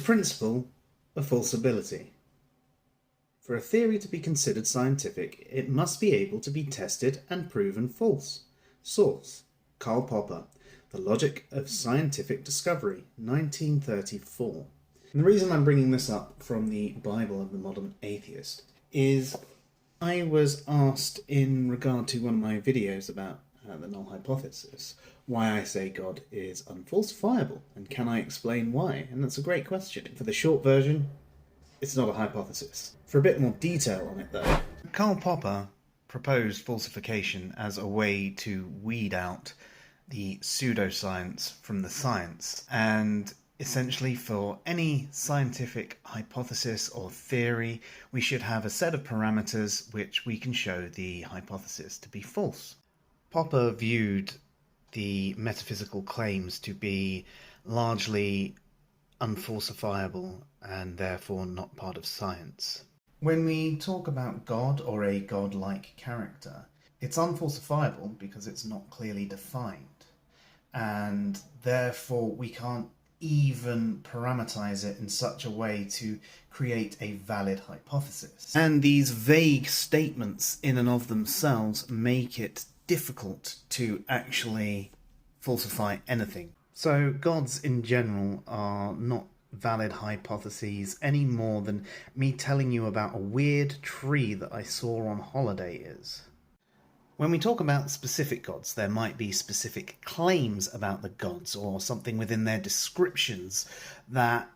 principle of falsifiability. For a theory to be considered scientific, it must be able to be tested and proven false. Source: Karl Popper, The Logic of Scientific Discovery, 1934. And the reason I'm bringing this up from the Bible of the Modern Atheist is I was asked in regard to one of my videos about the null hypothesis why I say God is unfalsifiable, and can I explain why? And that's a great question. For the short version, it's not a hypothesis. For a bit more detail on it though, Karl Popper proposed falsification as a way to weed out the pseudoscience from the science, and essentially for any scientific hypothesis or theory we should have a set of parameters which we can show the hypothesis to be false. Popper viewed the metaphysical claims to be largely unfalsifiable and therefore not part of science. When we talk about God or a godlike character, it's unfalsifiable because it's not clearly defined, and therefore we can't even parameterize it in such a way to create a valid hypothesis. And these vague statements in and of themselves make it difficult to actually falsify anything. So gods in general are not valid hypotheses any more than me telling you about a weird tree that I saw on holiday is. When we talk about specific gods, there might be specific claims about the gods or something within their descriptions that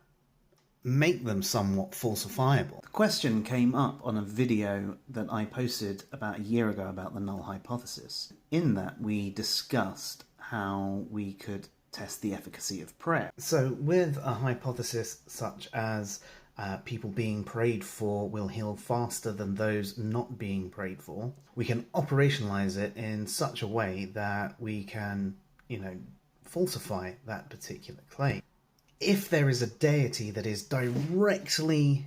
make them somewhat falsifiable. The question came up on a video that I posted about a year ago about the null hypothesis. In that we discussed how we could test the efficacy of prayer. So with a hypothesis such as people being prayed for will heal faster than those not being prayed for, we can operationalize it in such a way that we can, falsify that particular claim. If there is a deity that is directly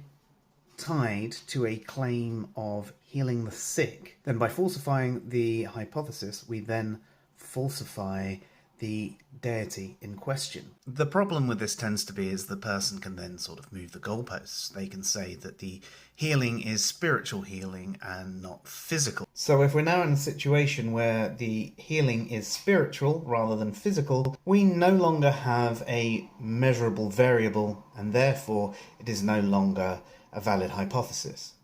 tied to a claim of healing the sick, then by falsifying the hypothesis, we then falsify the deity in question. The problem with this tends to be is the person can then sort of move the goalposts. They can say that the healing is spiritual healing and not physical. So if we're now in a situation where the healing is spiritual rather than physical, we no longer have a measurable variable, and therefore it is no longer a valid hypothesis.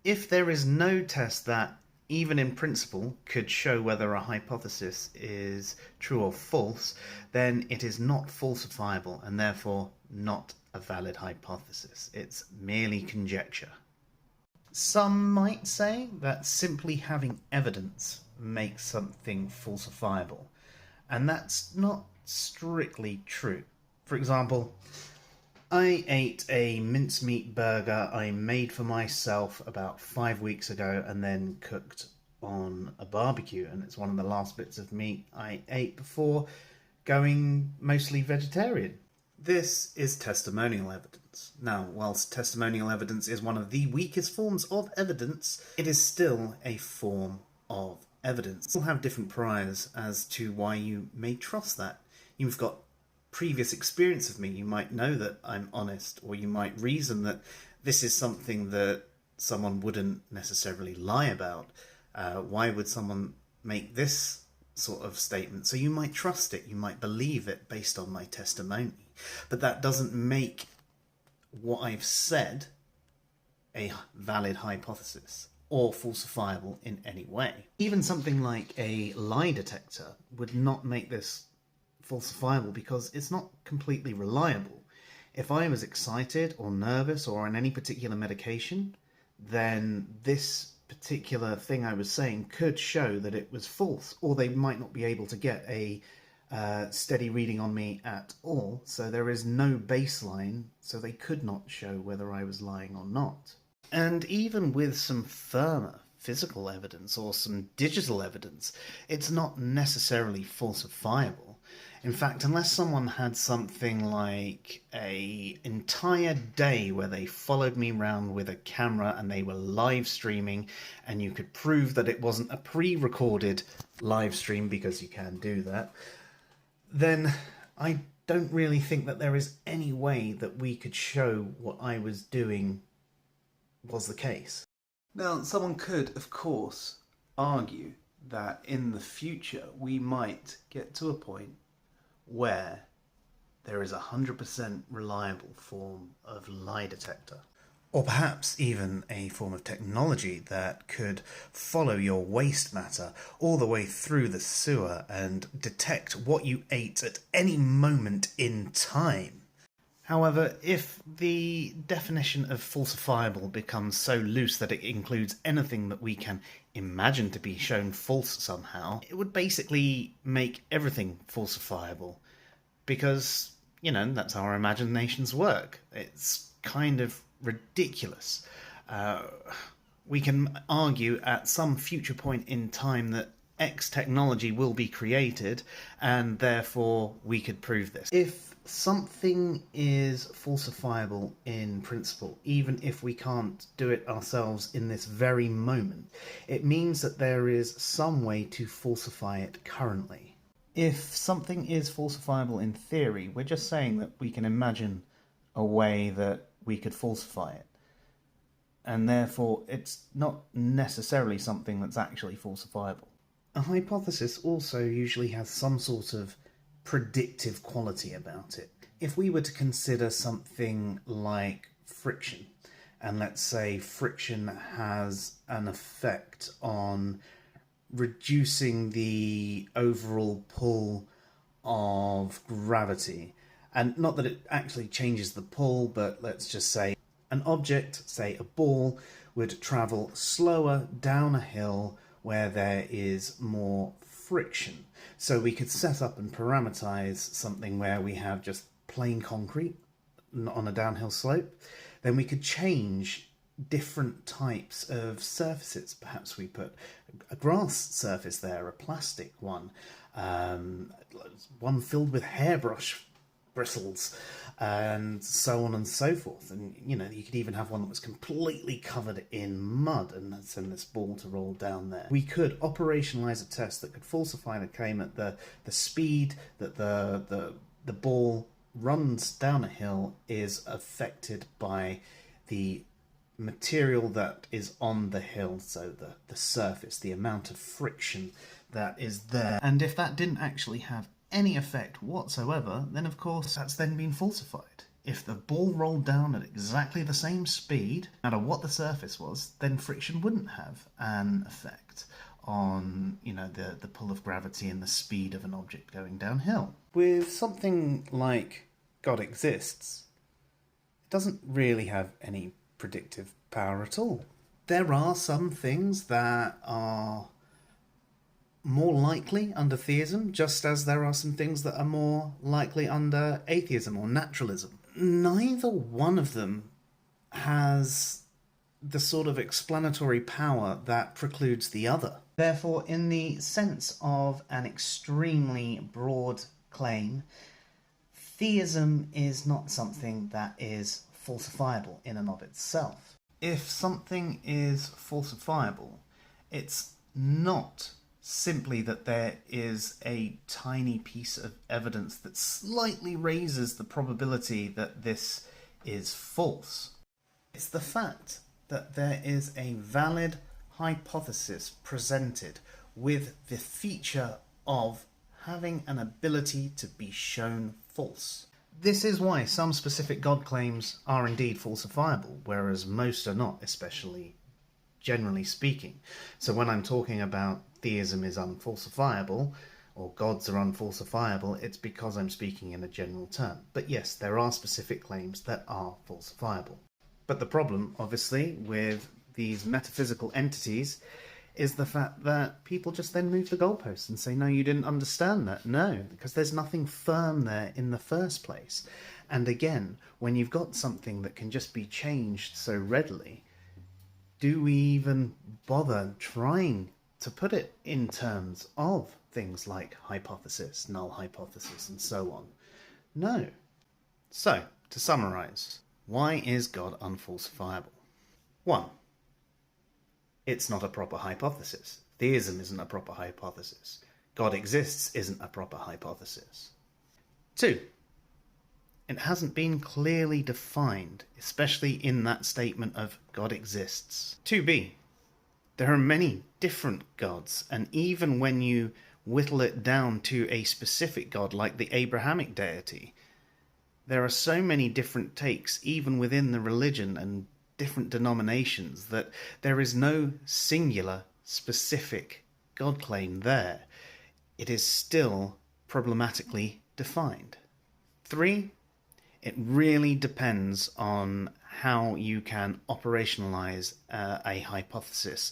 If there is no test that even in principle could show whether a hypothesis is true or false, then it is not falsifiable and therefore not a valid hypothesis. It's merely conjecture. Some might say that simply having evidence makes something falsifiable, and that's not strictly true. For example, I ate a mincemeat burger I made for myself about 5 weeks ago and then cooked on a barbecue, and it's one of the last bits of meat I ate before going mostly vegetarian. This is testimonial evidence. Now, whilst testimonial evidence is one of the weakest forms of evidence, it is still a form of evidence. You'll have different priors as to why you may trust that. You've got previous experience of me, you might know that I'm honest, or you might reason that this is something that someone wouldn't necessarily lie about. Why would someone make this sort of statement? So you might trust it, you might believe it based on my testimony. But that doesn't make what I've said a valid hypothesis or falsifiable in any way. Even something like a lie detector would not make this falsifiable because it's not completely reliable. If I was excited or nervous or on any particular medication, then this particular thing I was saying could show that it was false, or they might not be able to get a steady reading on me at all, so there is no baseline, so they could not show whether I was lying or not. And even with some firmer physical evidence or some digital evidence, it's not necessarily falsifiable. In fact, unless someone had something like an entire day where they followed me around with a camera and they were live streaming, and you could prove that it wasn't a pre-recorded live stream, because you can do that, then I don't really think that there is any way that we could show what I was doing was the case. Now, someone could, of course, argue that in the future we might get to a point where there is a 100% reliable form of lie detector. Or perhaps even a form of technology that could follow your waste matter all the way through the sewer and detect what you ate at any moment in time. However, if the definition of falsifiable becomes so loose that it includes anything that we can imagine to be shown false somehow, it would basically make everything falsifiable. Because, that's how our imaginations work. It's kind of ridiculous. We can argue at some future point in time that X technology will be created, and therefore we could prove this. If something is falsifiable in principle, even if we can't do it ourselves in this very moment, it means that there is some way to falsify it currently. If something is falsifiable in theory, we're just saying that we can imagine a way that we could falsify it. And therefore, it's not necessarily something that's actually falsifiable. A hypothesis also usually has some sort of predictive quality about it. If we were to consider something like friction, and let's say friction has an effect on reducing the overall pull of gravity, and not that it actually changes the pull, but let's just say an object, say a ball, would travel slower down a hill where there is more friction. So we could set up and parameterize something where we have just plain concrete on a downhill slope. Then we could change different types of surfaces. Perhaps we put a grass surface there, a plastic one, one filled with hairbrush bristles, and so on and so forth. And you could even have one that was completely covered in mud and send this ball to roll down there. We could operationalize a test that could falsify the claim that the speed that the ball runs down a hill is affected by the material that is on the hill, so the surface, the amount of friction that is there. And if that didn't actually have any effect whatsoever, then of course that's then been falsified. If the ball rolled down at exactly the same speed, no matter what the surface was, then friction wouldn't have an effect on, the pull of gravity and the speed of an object going downhill. With something like God exists, it doesn't really have any predictive power at all. There are some things that are more likely under theism, just as there are some things that are more likely under atheism or naturalism. Neither one of them has the sort of explanatory power that precludes the other. Therefore, in the sense of an extremely broad claim, theism is not something that is falsifiable in and of itself. If something is falsifiable, it's not simply that there is a tiny piece of evidence that slightly raises the probability that this is false. It's the fact that there is a valid hypothesis presented with the feature of having an ability to be shown false. This is why some specific God claims are indeed falsifiable, whereas most are not, especially generally speaking. So when I'm talking about theism is unfalsifiable, or gods are unfalsifiable, it's because I'm speaking in a general term. But yes, there are specific claims that are falsifiable. But the problem, obviously, with these metaphysical entities is the fact that people just then move the goalposts and say, no, you didn't understand that. No, because there's nothing firm there in the first place. And again, when you've got something that can just be changed so readily, do we even bother trying to put it in terms of things like hypothesis, null hypothesis, and so on? No. So, to summarize, why is God unfalsifiable? 1. It's not a proper hypothesis. Theism isn't a proper hypothesis. God exists isn't a proper hypothesis. 2. It hasn't been clearly defined, especially in that statement of God exists. 2b. There are many different gods, and even when you whittle it down to a specific god like the Abrahamic deity, there are so many different takes even within the religion and different denominations that there is no singular specific god claim there. It is still problematically defined. 3. It really depends on how you can operationalize a hypothesis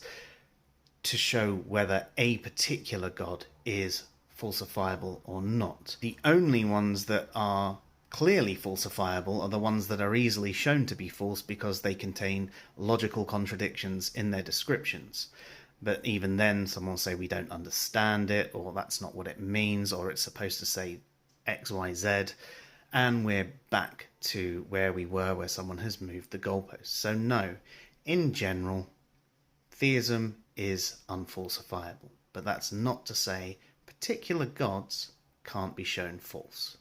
to show whether a particular god is falsifiable or not. The only ones that are clearly falsifiable are the ones that are easily shown to be false because they contain logical contradictions in their descriptions. But even then, someone will say we don't understand it, or that's not what it means, or it's supposed to say X, Y, Z. And we're back to where we were, where someone has moved the goalposts. So no, in general, theism is unfalsifiable. But that's not to say particular gods can't be shown false.